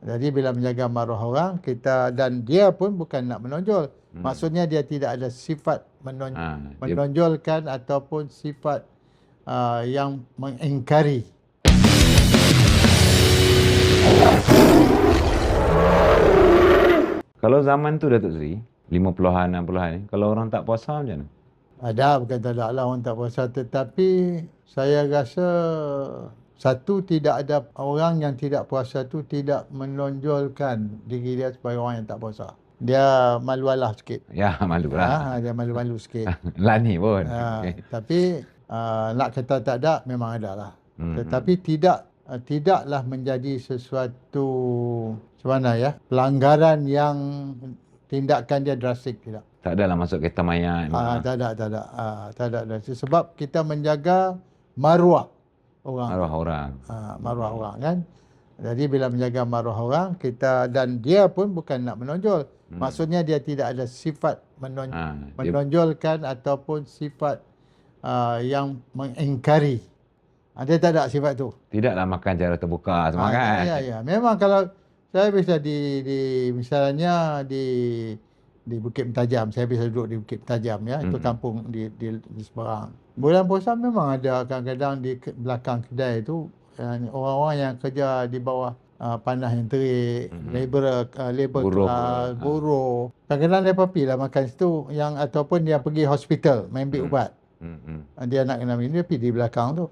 Jadi bila menjaga maruah orang, kita dan dia pun bukan nak menonjol. Maksudnya dia tidak ada sifat menonjolkan ataupun sifat yang mengingkari. Kalau zaman tu Datuk Seri, 50-an, 60-an ni, kalau orang tak puasa macam mana? Ada, bukan tak ada lah orang tak puasa. Tetapi saya rasa satu, tidak ada orang yang tidak puasa tu tidak menonjolkan diri dia sebagai orang yang tak puasa. Dia malu-alah sikit. Ya, malu lah. Dia malu-malu sikit. Lani pun. Tapi nak kata tak ada, memang ada lah. Tetapi tidaklah menjadi sesuatu sebenarnya pelanggaran yang tindakan dia drastik, tidak. Tak adalah masuk kereta mayat. Tak ada. Sebab kita menjaga maruah orang. Maruah orang kan. Jadi bila menjaga maruah orang, kita dan dia pun bukan nak menonjol. Maksudnya dia tidak ada sifat menonjolkan ataupun sifat yang mengingkari. Dia tak ada sifat tu. Tidaklah makan cara terbuka semua kan. Ya. Memang kalau saya bisa misalnya di Bukit Mentajam, saya bisa duduk di Bukit Mentajam ya, itu kampung di seberang. Bulan puasa memang ada kadang-kadang di belakang kedai itu orang-orang yang kerja di bawah panah yang terik, labor buruh. Kadang-kadang dia pergilah makan situ, yang ataupun dia pergi hospital main ambil ubat. Dia nak kena minum, dia pergi di belakang tu.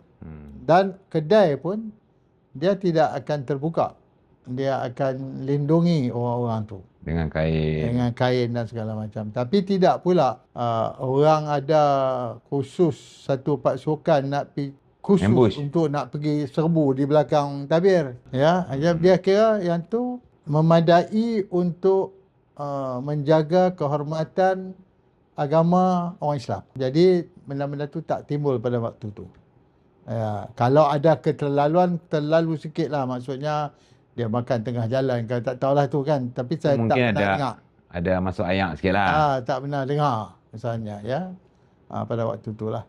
Dan kedai pun dia tidak akan terbuka. Dia akan lindungi orang-orang tu dengan kain dan segala macam. Tapi tidak pula orang ada khusus satu pasukan nak pergi khusus ambush untuk nak pergi serbu di belakang tabir. Ya, dia kira yang tu memadai untuk menjaga kehormatan agama orang Islam. Jadi benda-benda tu tak timbul pada waktu tu. Ya, kalau ada keterlaluan, terlalu sikit lah, maksudnya dia makan tengah jalan, kalau tak tahulah tu kan. Tapi saya mungkin tak pernah dengar. Ada masuk ayak sikit lah. Tak pernah dengar misalnya ya. Pada waktu tu lah.